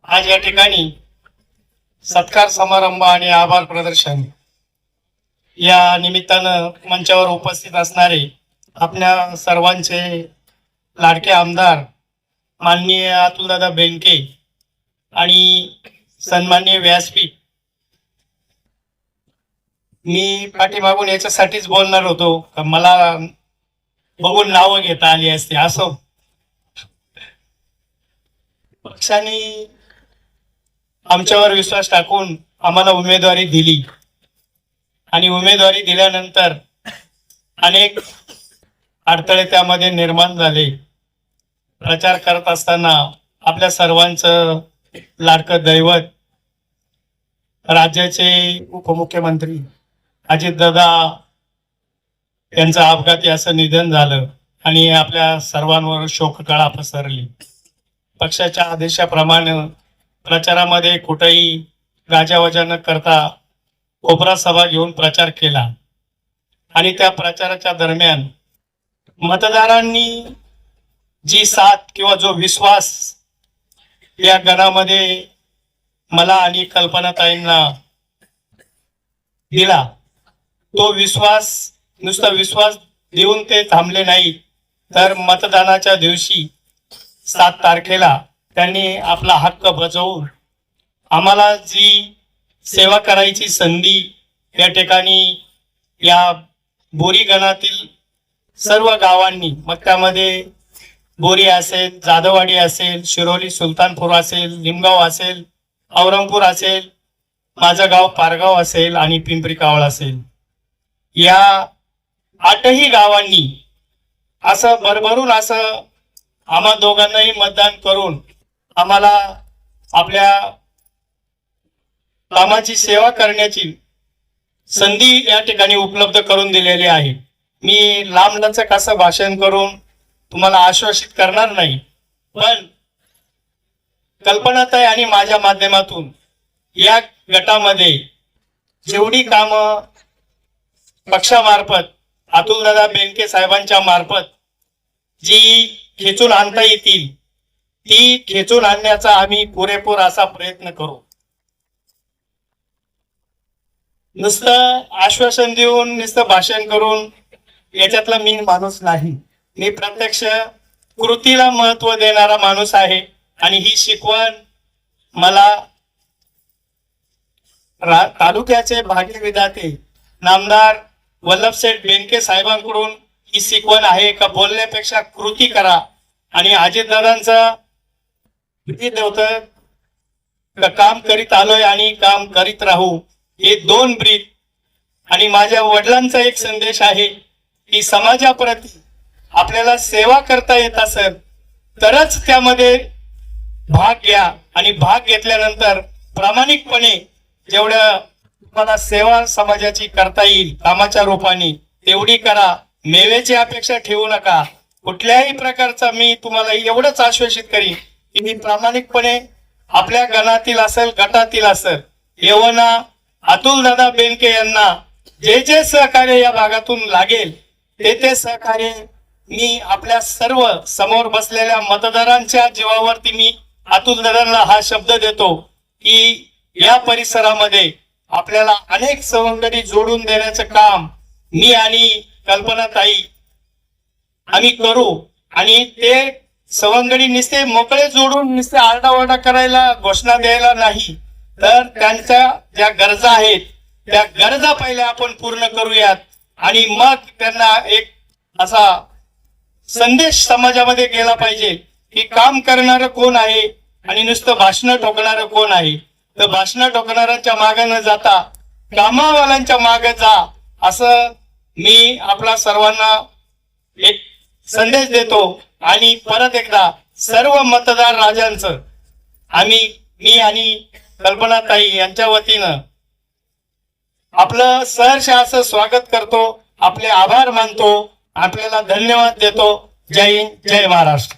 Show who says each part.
Speaker 1: आज या ठिकाणी सत्कार समारंभ आणि आभार प्रदर्शन या निमित्तानं मंचावर उपस्थित असणारे आपल्या सर्वांचे लाडके आमदार माननीय अतुलदादा बेनके आणि सन्माननीय व्यासपीठ, मी पाठीमागून याच्यासाठीच बोलणार होतो का मला बघून नावं घेता आली असते. असो, पक्षाने आमच्यावर विश्वास टाकून आम्हाला उमेदवारी दिली आणि उमेदवारी दिल्यानंतर अनेक अडथळे त्यामध्ये निर्माण झाले. प्रचार करत असताना आपल्या सर्वांचं लाडकं दैवत राज्याचे उपमुख्यमंत्री अजितदादा यांचं अपघाती असं निधन झालं आणि आपल्या सर्वांवर शोककळा पसरली. पक्षाच्या आदेशाप्रमाणे प्रचारामध्ये कुठेही गाजावाजा न करता कोपरा सभा घेऊन प्रचार केला आणि त्या प्रचाराच्या दरम्यान मतदारांनी जी साथ किंवा जो विश्वास या गणामध्ये मला आणि कल्पनाताईंना दिला, तो विश्वास नुसता विश्वास देऊन ते थांबले नाही, तर मतदानाच्या दिवशी 7 तारखेला त्यांनी आपला हक्क बजावून आम्हाला जी सेवा करायची संधी या ठिकाणी या बोरी गणातील सर्व गावांनी, मग त्यामध्ये बोरी असेल, जाधववाडी असेल, शिरोली सुलतानपूर असेल, लिमगाव असेल, औरंगपूर असेल, माझं गाव पारगाव असेल आणि पिंपरी कावळ असेल, या 8ही गावांनी असं भरभरून असं आम्हा दोघांनाही मतदान करून आम्हाला आपल्या कामाची सेवा करण्याची संधी या ठिकाणी उपलब्ध करून दिलेली आहे. मी लांबलचक असं भाषण करून तुम्हाला आश्वासित करणार नाही, पण कल्पनाताई आणि माझ्या माध्यमातून या गटामध्ये जेवढी कामं पक्षामार्फत अतुलदादा बेनके साहेबांच्या मार्फत जी खेचून आणता येतील ती खेचून आणण्याचा आम्ही पुरेपूर असा प्रयत्न करू. नुसतं आश्वासन देऊन नुसतं भाषण करून याच्यातला मी माणूस नाही. मी प्रत्यक्ष कृतीला महत्व देणारा माणूस आहे आणि ही शिकवण मला तालुक्याचे भाग्यविधाते नामदार वल्लभशेठ बेनके साहेबांकडून ही शिकवण आहे का बोलण्यापेक्षा कृती करा. आणि अजितदादांचं ब्रीद होतं काम करीत आलोय आणि काम करीत राहू, हे 2 ब्रीद. आणि माझ्या वडिलांचा एक संदेश आहे की समाजाप्रती आपल्याला सेवा करता येत असेल तरच त्यामध्ये भाग घ्या आणि भाग घेतल्यानंतर प्रामाणिकपणे जेवढ्या तुम्हाला सेवा समाजाची करता येईल कामाच्या रूपाने तेवढी करा. मेवेची अपेक्षा ठेवू नका. कुठल्याही प्रकारचा मी तुम्हाला एवढंच आश्वासित करीन की मी प्रामाणिकपणे आपल्या गणातील असेल गटातील असेल येवना अतुलदादा बेनके यांना जे जे सहकार्य या भागातून लागेल ते सहकार्य मी आपल्या सर्व समोर बसलेल्या मतदारांच्या जीवावरती मी अतुलदादांना हा शब्द देतो की या परिसरामध्ये आपल्याला अनेक सवंगडी जोडून देण्याचं काम मी आणि कल्पनाताई आम्ही करू. आणि ते सवंगडी नुसते मोकळे जोडून नुसते आरडाओरडा करायला घोषणा द्यायला नाही, तर त्यांच्या ज्या गरजा आहेत त्या गरजा पहिल्या आपण पूर्ण करूयात आणि मग त्यांना एक असा संदेश समाजामध्ये गेला पाहिजे की काम करणारं कोण आहे आणि नुसतं भाषण ठोकणारं कोण आहे. तर भाषण ठोकणाऱ्यांच्या मागे न जाता कामावाल्यांच्या मागे जा, असं मी आपला सर्वांना एक संदेश देतो. आणि परत एकदा सर्व मतदार राजांचं मी आणि कल्पनाताई यांच्या वतीनं आपलं सहर्ष असं स्वागत करतो, आपले आभार मानतो, आपल्याला धन्यवाद देतो. जय हिंद, जय महाराष्ट्र.